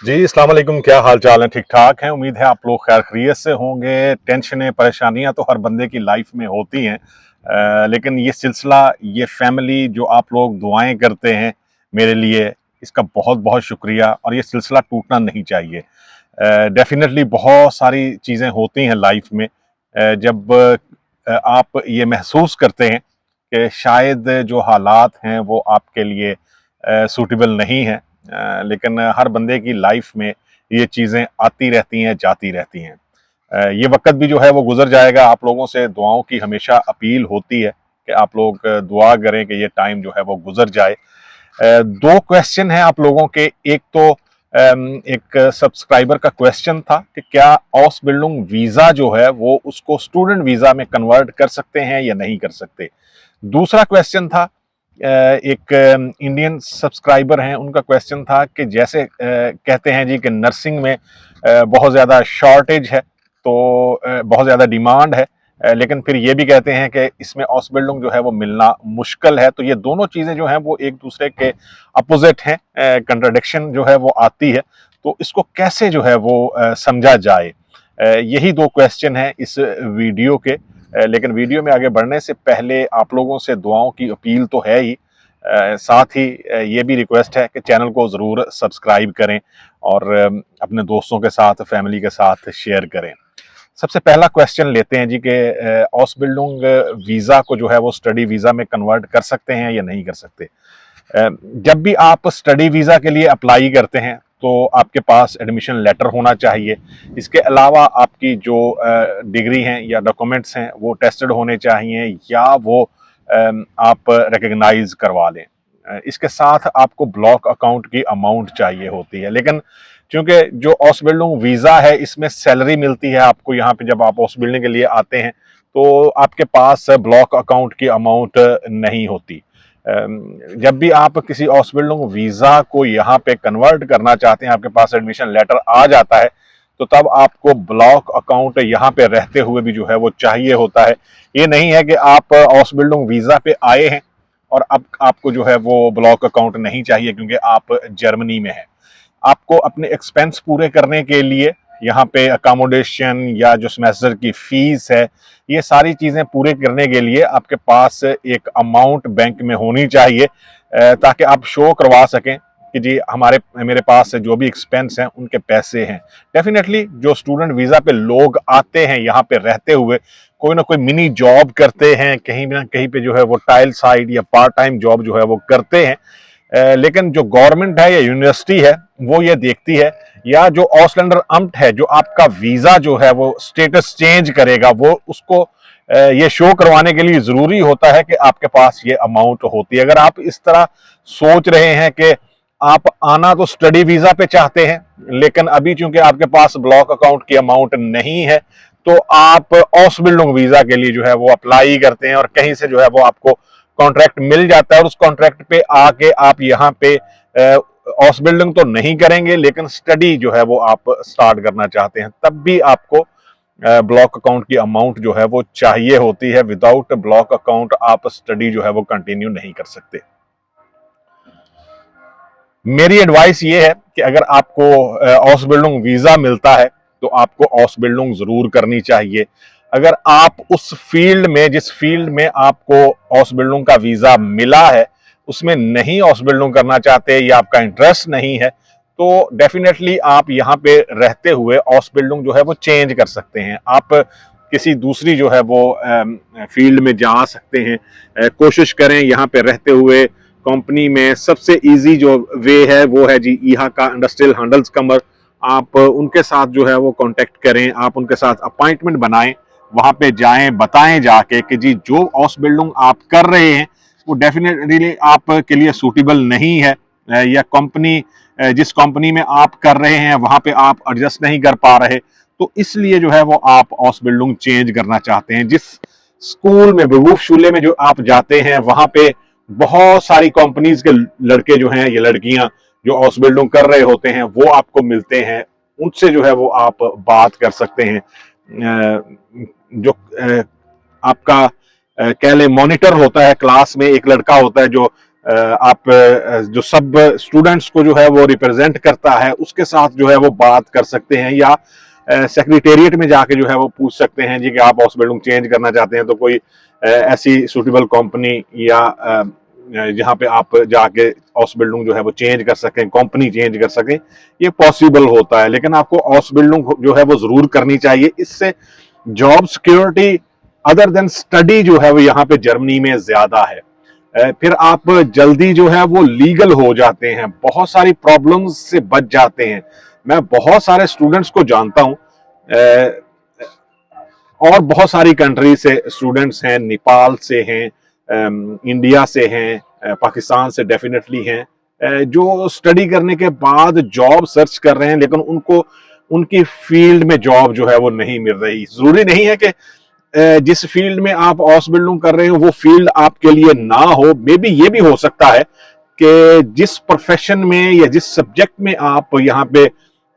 जी, अस्सलाम वालेकुम। क्या हाल चाल है? ठीक ठाक हैं। उम्मीद है आप लोग खैर खैरियत से होंगे। टेंशनें परेशानियां तो हर बंदे की लाइफ में होती हैं, लेकिन ये सिलसिला, ये फैमिली जो आप लोग दुआएं करते हैं मेरे लिए, इसका बहुत बहुत शुक्रिया। और ये सिलसिला टूटना नहीं चाहिए। डेफिनेटली बहुत सारी चीज़ें होती हैं लाइफ में, जब आप ये महसूस करते हैं कि शायद जो हालात हैं वो आपके लिए सूटेबल नहीं है। लेकिन हर बंदे की लाइफ में ये चीज़ें आती रहती हैं, जाती रहती हैं। ये वक्त भी जो है वो गुजर जाएगा। आप लोगों से दुआओं की हमेशा अपील होती है कि आप लोग दुआ करें कि ये टाइम जो है वो गुजर जाए। दो क्वेश्चन हैं आप लोगों के। एक तो एक सब्सक्राइबर का क्वेश्चन था कि क्या ऑसबिल्डिंग वीज़ा जो है वो उसको स्टूडेंट वीज़ा में कन्वर्ट कर सकते हैं या नहीं कर सकते। दूसरा क्वेश्चन था, एक इंडियन सब्सक्राइबर हैं, उनका क्वेश्चन था कि जैसे कहते हैं जी कि नर्सिंग में बहुत ज़्यादा शॉर्टेज है, तो बहुत ज़्यादा डिमांड है, लेकिन फिर ये भी कहते हैं कि इसमें ऑसबिल्डिंग जो है वो मिलना मुश्किल है। तो ये दोनों चीज़ें जो हैं वो एक दूसरे के अपोजिट हैं, कंट्राडिक्शन जो है वो आती है। तो इसको कैसे जो है वो समझा जाए, यही दो क्वेश्चन हैं इस वीडियो के। लेकिन वीडियो में आगे बढ़ने से पहले आप लोगों से दुआओं की अपील तो है ही, साथ ही ये भी रिक्वेस्ट है कि चैनल को ज़रूर सब्सक्राइब करें और अपने दोस्तों के साथ, फैमिली के साथ शेयर करें। सबसे पहला क्वेश्चन लेते हैं जी कि ऑसबिल्डिंग वीज़ा को जो है वो स्टडी वीज़ा में कन्वर्ट कर सकते हैं या नहीं कर सकते। जब भी आप स्टडी वीज़ा के लिए अप्लाई करते हैं तो आपके पास एडमिशन लेटर होना चाहिए। इसके अलावा आपकी जो डिग्री हैं या डॉक्यूमेंट्स हैं वो टेस्टेड होने चाहिए, या वो आप रिकग्नाइज करवा लें। इसके साथ आपको ब्लॉक अकाउंट की अमाउंट चाहिए होती है। लेकिन चूंकि जो ऑसबिल्डिंग वीज़ा है इसमें सैलरी मिलती है आपको, यहाँ पे जब आप ऑसबिल्डिंग के लिए आते हैं तो आपके पास ब्लॉक अकाउंट की अमाउंट नहीं होती। जब भी आप किसी हॉस्पिटल वीज़ा को यहाँ पे कन्वर्ट करना चाहते हैं, आपके पास एडमिशन लेटर आ जाता है, तो तब आपको ब्लॉक अकाउंट यहाँ पे रहते हुए भी जो है वो चाहिए होता है। ये नहीं है कि आप हॉस्पिटल वीज़ा पे आए हैं और अब आपको जो है वो ब्लॉक अकाउंट नहीं चाहिए क्योंकि आप जर्मनी में हैं। आपको अपने एक्सपेंस पूरे करने के लिए यहाँ पे अकोमोडेशन या जो सेमेस्टर की फीस है, ये सारी चीज़ें पूरे करने के लिए आपके पास एक अमाउंट बैंक में होनी चाहिए, ताकि आप शो करवा सकें कि जी मेरे पास जो भी एक्सपेंस हैं उनके पैसे हैं। डेफिनेटली जो स्टूडेंट वीज़ा पे लोग आते हैं यहाँ पे रहते हुए कोई ना कोई मिनी जॉब करते हैं, कहीं ना कहीं पे जो है वो टाइल साइड या पार्ट टाइम जॉब जो है वो करते हैं। लेकिन जो गवर्नमेंट है या यूनिवर्सिटी है वो ये देखती है, या जो ऑसलैंडर अम्ट है जो आपका वीज़ा जो है वो स्टेटस चेंज करेगा, वो उसको ये शो करवाने के लिए ज़रूरी होता है कि आपके पास ये अमाउंट होती है। अगर आप इस तरह सोच रहे हैं कि आप आना तो स्टडी वीज़ा पे चाहते हैं लेकिन अभी चूंकि आपके पास ब्लॉक अकाउंट की अमाउंट नहीं है, तो आप ऑसबिल्डिंग वीज़ा के लिए जो है वो अप्लाई करते हैं और कहीं से जो है वो आपको कॉन्ट्रैक्ट मिल जाता है और उस कॉन्ट्रैक्ट पे आके आप यहाँ पे हाउस बिल्डिंग तो नहीं करेंगे लेकिन स्टडी जो है वो आप स्टार्ट करना चाहते हैं, तब भी आपको ब्लॉक अकाउंट की अमाउंट जो है वो चाहिए होती है। विदाउट ब्लॉक अकाउंट आप स्टडी जो है वो कंटिन्यू नहीं कर सकते। मेरी एडवाइस ये है कि अगर आपको हाउस बिल्डिंग वीज़ा मिलता है तो आपको हाउस बिल्डिंग ज़रूर करनी चाहिए। अगर आप उस फील्ड में, जिस फील्ड में आपको हाउस बिल्डिंग का वीज़ा मिला है, उसमें नहीं हाउस बिल्डिंग करना चाहते या आपका इंटरेस्ट नहीं है, तो डेफिनेटली आप यहाँ पे रहते हुए हाउस बिल्डिंग जो है वो चेंज कर सकते हैं। आप किसी दूसरी जो है वो फील्ड में जा सकते हैं। कोशिश करें यहाँ पे रहते हुए कंपनी में सबसे इजी जो वे है वो है जी यहाँ का इंडस्ट्रियल हैंडल्स कमर। आप उनके साथ जो है वो कांटेक्ट करें, आप उनके साथ अपॉइंटमेंट बनाएं, वहां पे जाएं, बताएं जाके कि जी जो हाउस बिल्डिंग आप कर रहे हैं वो डेफिनेटली आपके लिए सूटेबल नहीं है, या कंपनी, जिस कंपनी में आप कर रहे हैं वहां पे आप एडजस्ट नहीं कर पा रहे, तो इसलिए जो है वो आप हाउस बिल्डिंग चेंज करना चाहते हैं। जिस स्कूल में, बेवकूफ शूले में जो आप जाते हैं वहां पे बहुत सारी कंपनीज के लड़के जो हैं या लड़कियां जो हाउस बिल्डिंग कर रहे होते हैं वो आपको मिलते हैं, उनसे जो है वो आप बात कर सकते हैं। जो आपका कह ले मॉनिटर होता है क्लास में, एक लड़का होता है जो आप जो सब स्टूडेंट्स को जो है वो रिप्रेजेंट करता है उसके साथ जो है वो बात कर सकते हैं, या सेक्रेटेरिएट में जाके जो है वो पूछ सकते हैं जी कि आप हाउस बिल्डिंग चेंज करना चाहते हैं तो कोई ऐसी सूटेबल कंपनी या जहाँ पे आप जाके हाउस बिल्डिंग जो है वो चेंज कर सकें, कंपनी चेंज कर सकें, ये पॉसिबल होता है। लेकिन आपको हाउस बिल्डिंग जो है वो जरूर करनी चाहिए। इससे job security other than study जो है वो यहाँ पे जर्मनी में ज्यादा है। फिर आप जल्दी जो है वो लीगल हो जाते हैं, बहुत सारी प्रॉब्लम्स से बच जाते हैं। मैं बहुत सारे स्टूडेंट्स को जानता हूं, और बहुत सारी कंट्री से स्टूडेंट्स हैं, नेपाल से हैं, इंडिया से हैं, पाकिस्तान से डेफिनेटली हैं, जो स्टडी करने के बाद जॉब सर्च कर रहे हैं लेकिन उनको उनकी फील्ड में जॉब जो है वो नहीं मिल रही। जरूरी नहीं है कि जिस फील्ड में आप हाउस बिल्डिंग कर रहे हो वो फील्ड आपके लिए ना हो। मे बी ये भी हो सकता है कि जिस प्रोफेशन में या जिस सब्जेक्ट में आप यहाँ पे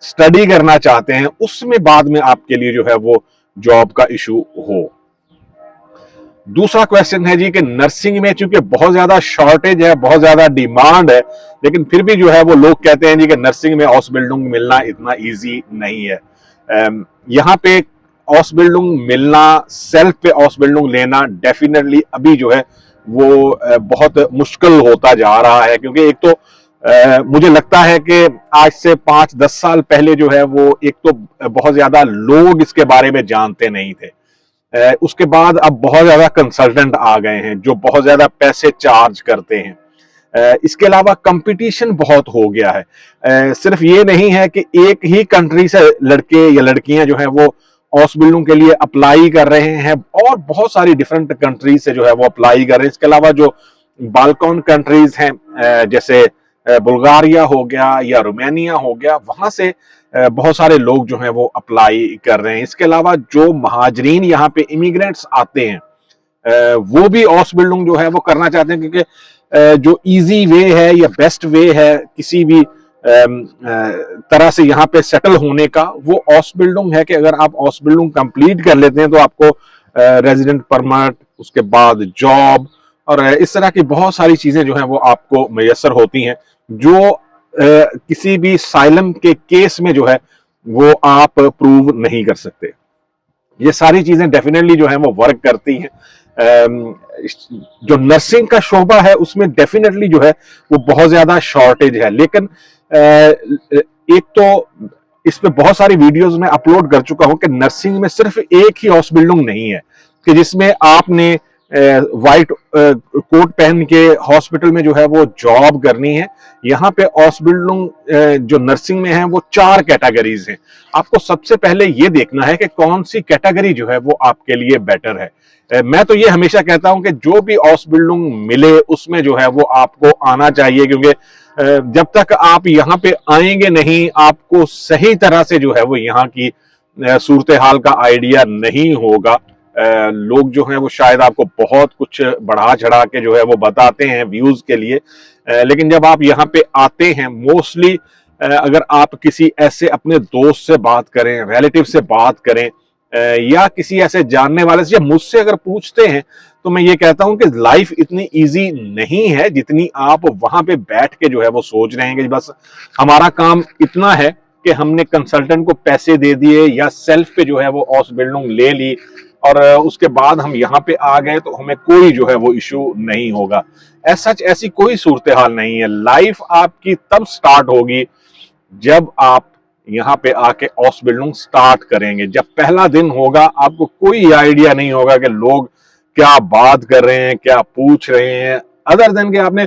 स्टडी करना चाहते हैं उसमें बाद में आपके लिए जो है वो जॉब का इशू हो। दूसरा क्वेश्चन है जी कि नर्सिंग में चूंकि बहुत ज्यादा शॉर्टेज है, बहुत ज्यादा डिमांड है, लेकिन फिर भी जो है वो लोग कहते हैं जी कि नर्सिंग में हाउस बिल्डिंग मिलना इतना इजी नहीं है। यहाँ पे हाउस बिल्डिंग मिलना, सेल्फ पे हाउस बिल्डिंग लेना डेफिनेटली अभी जो है वो बहुत मुश्किल होता जा रहा है, क्योंकि एक तो मुझे लगता है कि आज से 5-10 साल पहले जो है वो एक तो बहुत ज्यादा लोग इसके बारे में जानते नहीं थे। उसके बाद अब बहुत ज्यादा कंसल्टेंट आ गए हैं जो बहुत ज्यादा पैसे चार्ज करते हैं। इसके अलावा कंपटीशन बहुत हो गया है। सिर्फ ये नहीं है कि एक ही कंट्री से लड़के या लड़कियां जो है वो हाउस बिल्डिंग के लिए अप्लाई कर रहे हैं, और बहुत सारी डिफरेंट कंट्रीज से जो है वो अप्लाई कर रहे हैं। इसके अलावा जो बाल्कन कंट्रीज हैं, जैसे बुल्गारिया हो गया या रोमानिया हो गया, वहां से बहुत सारे लोग जो हैं वो अप्लाई कर रहे हैं। इसके अलावा जो महाजरीन यहाँ पे इमिग्रेंट्स आते हैं वो भी हाउस बिल्डिंग जो है वो करना चाहते हैं, क्योंकि जो इजी वे है या बेस्ट वे है किसी भी तरह से यहाँ पे सेटल होने का, वो हाउस बिल्डिंग है कि अगर आप हाउस बिल्डिंग कंप्लीट कर लेते हैं तो आपको रेजिडेंट परमिट, उसके बाद जॉब और इस तरह की बहुत सारी चीजें जो हैं वो आपको मैसर होती हैं, जो किसी भी साइलम के केस में जो है वो आप प्रूव नहीं कर सकते। ये सारी चीजें डेफिनेटली जो है वो वर्क करती हैं। जो नर्सिंग का शोबा है उसमें डेफिनेटली जो है वो बहुत ज्यादा शॉर्टेज है, लेकिन एक तो इस पे बहुत सारी वीडियोस में अपलोड कर चुका हूं कि नर्सिंग में सिर्फ एक ही हाउस बिल्डिंग नहीं है कि जिसमें आपने व्हाइट कोट पहन के हॉस्पिटल में जो है वो जॉब करनी है। यहाँ पे हाउस बिल्डिंग जो नर्सिंग में है वो 4 कैटेगरीज हैं। आपको सबसे पहले ये देखना है कि कौन सी कैटेगरी जो है वो आपके लिए बेटर है। मैं तो ये हमेशा कहता हूं कि जो भी हाउस बिल्डिंग मिले उसमें जो है वो आपको आना चाहिए, क्योंकि जब तक आप यहाँ पे आएंगे नहीं, आपको सही तरह से जो है वो यहाँ की सूरत हाल का आइडिया नहीं होगा। लोग जो हैं वो शायद आपको बहुत कुछ बढ़ा चढ़ा के जो है वो बताते हैं व्यूज के लिए, लेकिन जब आप यहाँ पे आते हैं मोस्टली अगर आप किसी ऐसे अपने दोस्त से बात करें, रिलेटिव से बात करें, या किसी ऐसे जानने वाले से या मुझसे अगर पूछते हैं, तो मैं ये कहता हूं कि लाइफ इतनी इजी नहीं है जितनी आप वहां पे बैठ के जो है वो सोच रहे हैं कि बस हमारा काम इतना है कि हमने कंसल्टेंट को पैसे दे दिए या सेल्फ पे जो है वो हाउस बिल्डिंग ले ली और उसके बाद हम यहाँ पे आ गए तो हमें कोई जो है वो इशू नहीं होगा। ऐसी कोई सूरत हाल नहीं है। लाइफ आपकी तब स्टार्ट होगी जब आप यहाँ पे आके हाउस बिल्डिंग स्टार्ट करेंगे। जब पहला दिन होगा आपको कोई आइडिया नहीं होगा कि लोग क्या बात कर रहे हैं, क्या पूछ रहे हैं, अदर देन कि आपने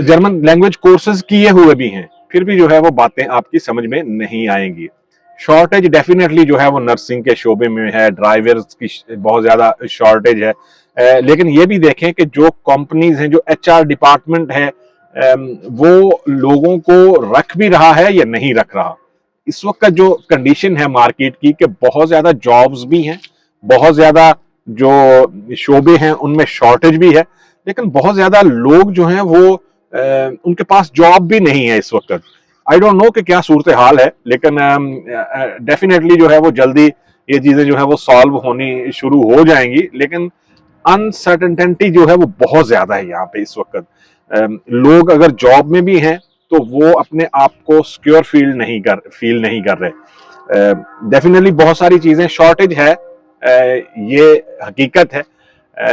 जर्मन लैंग्वेज कोर्सेज किए हुए भी हैं, फिर भी जो है वो बातें आपकी समझ में नहीं आएंगी। शॉर्टेज डेफिनेटली जो है वो नर्सिंग के शोबे में है, ड्राइवर्स की बहुत ज्यादा शॉर्टेज है, लेकिन ये भी देखें कि जो कंपनीज हैं, जो एचआर डिपार्टमेंट है, वो लोगों को रख भी रहा है या नहीं रख रहा। इस वक्त का जो कंडीशन है मार्केट की कि बहुत ज्यादा जॉब्स भी हैं, बहुत ज्यादा जो शोबे हैं उनमें शॉर्टेज भी है, लेकिन बहुत ज्यादा लोग जो हैं वो उनके पास जॉब भी नहीं है इस वक्त। आई डोंट नो कि क्या सूरत हाल है, लेकिन डेफिनेटली जो है वो जल्दी ये चीजें जो है वो सॉल्व होनी शुरू हो जाएंगी। लेकिन अनसर्टेनिटी जो है वो बहुत ज्यादा है यहाँ पे इस वक्त। लोग अगर जॉब में भी हैं तो वो अपने आप को सिक्योर फील नहीं कर रहे। डेफिनेटली बहुत सारी चीजें शॉर्टेज है, ये हकीकत है,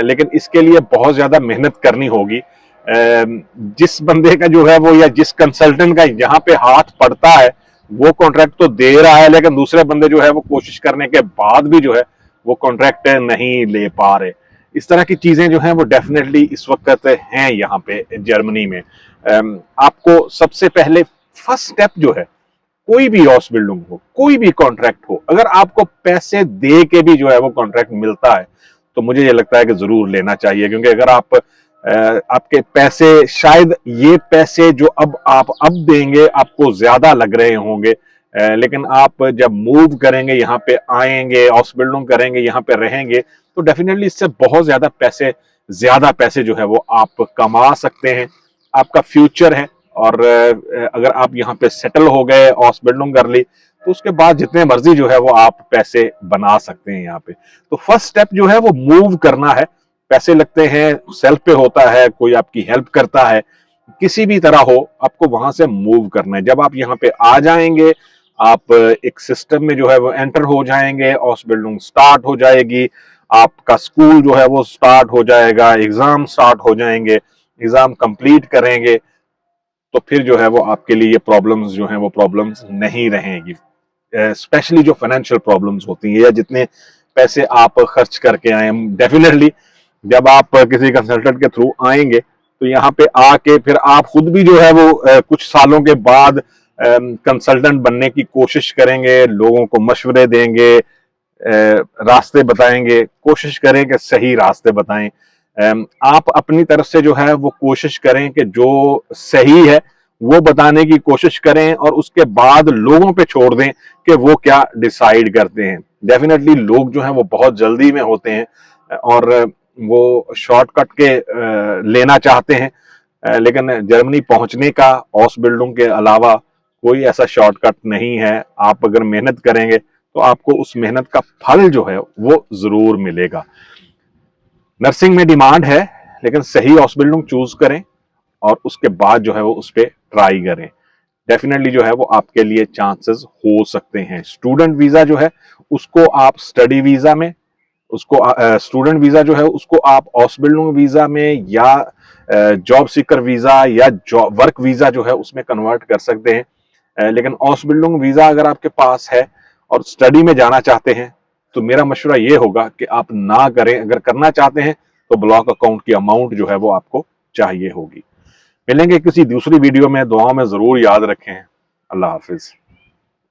लेकिन इसके लिए बहुत ज्यादा मेहनत करनी होगी। जिस बंदे का जो है वो, या जिस कंसल्टेंट का यहाँ पे हाथ पड़ता है, वो कॉन्ट्रैक्ट तो दे रहा है, लेकिन दूसरे बंदे जो है वो कोशिश करने के बाद भी जो है वो कॉन्ट्रैक्ट नहीं ले पा रहे। इस तरह की चीजें जो हैं वो डेफिनेटली इस वक्त हैं यहाँ पे जर्मनी में। आपको सबसे पहले फर्स्ट स्टेप जो है, कोई भी हाउस बिल्डिंग हो, कोई भी कॉन्ट्रैक्ट हो, अगर आपको पैसे दे के भी जो है वो कॉन्ट्रैक्ट मिलता है तो मुझे ये लगता है कि जरूर लेना चाहिए। क्योंकि अगर आपके पैसे, शायद ये पैसे जो आप अब देंगे आपको ज्यादा लग रहे होंगे, लेकिन आप जब मूव करेंगे, यहाँ पे आएंगे, हाउस बिल्डिंग करेंगे, यहाँ पे रहेंगे, तो डेफिनेटली इससे बहुत ज्यादा पैसे जो है वो आप कमा सकते हैं। आपका फ्यूचर है, और अगर आप यहाँ पे सेटल हो गए, हाउस बिल्डिंग कर ली, तो उसके बाद जितने मर्जी जो है वो आप पैसे बना सकते हैं यहाँ पे। तो फर्स्ट स्टेप जो है वो मूव करना है। पैसे लगते हैं, सेल्फ पे होता है, कोई आपकी हेल्प करता है, किसी भी तरह हो, आपको वहां से मूव करना है। जब आप यहाँ पे आ जाएंगे, आप एक सिस्टम में जो है वो एंटर हो जाएंगे, हाउस बिल्डिंग स्टार्ट हो जाएगी, आपका स्कूल जो है वो स्टार्ट हो जाएगा, एग्जाम स्टार्ट हो जाएंगे, एग्जाम कंप्लीट करेंगे, तो फिर जो है वो आपके लिए ये प्रॉब्लम्स जो हैं वो प्रॉब्लम्स नहीं रहेंगी। स्पेशली जो फाइनेंशियल प्रॉब्लम्स होती हैं, या जितने पैसे आप खर्च करके आए, डेफिनेटली जब आप किसी कंसल्टेंट के थ्रू आएंगे तो यहाँ पे आके फिर आप खुद भी जो है वो कुछ सालों के बाद कंसल्टेंट बनने की कोशिश करेंगे, लोगों को मशवरे देंगे, रास्ते बताएंगे, कोशिश करें कि सही रास्ते बताएं। आप अपनी तरफ से जो है वो कोशिश करें कि जो सही है वो बताने की कोशिश करें, और उसके बाद लोगों पे छोड़ दें कि वो क्या डिसाइड करते हैं। डेफिनेटली लोग जो हैं वो बहुत जल्दी में होते हैं और वो शॉर्टकट के लेना चाहते हैं, लेकिन जर्मनी पहुंचने का हाउस बिल्डिंग के अलावा कोई ऐसा शॉर्टकट नहीं है। आप अगर मेहनत करेंगे तो आपको उस मेहनत का फल जो है वो जरूर मिलेगा। नर्सिंग में डिमांड है, लेकिन सही हाउस बिल्डिंग चूज करें और उसके बाद जो है वो उस पर ट्राई करें। डेफिनेटली जो है वो आपके लिए चांसेस हो सकते हैं। स्टूडेंट वीजा जो है उसको आप स्टडी वीजा में, उसको स्टूडेंट वीजा जो है उसको आप हाउस बिल्डिंग वीजा में, या जॉब सीकर वीजा, या जॉब वर्क वीजा जो है उसमें कन्वर्ट कर सकते हैं। लेकिन हाउस बिल्डिंग वीजा अगर आपके पास है और स्टडी में जाना चाहते हैं तो मेरा मशवरा ये होगा कि आप ना करें। अगर करना चाहते हैं तो ब्लॉक अकाउंट की अमाउंट जो है वो आपको चाहिए होगी। मिलेंगे किसी दूसरी वीडियो में, दुआओं में जरूर याद रखें। अल्लाह हाफिज।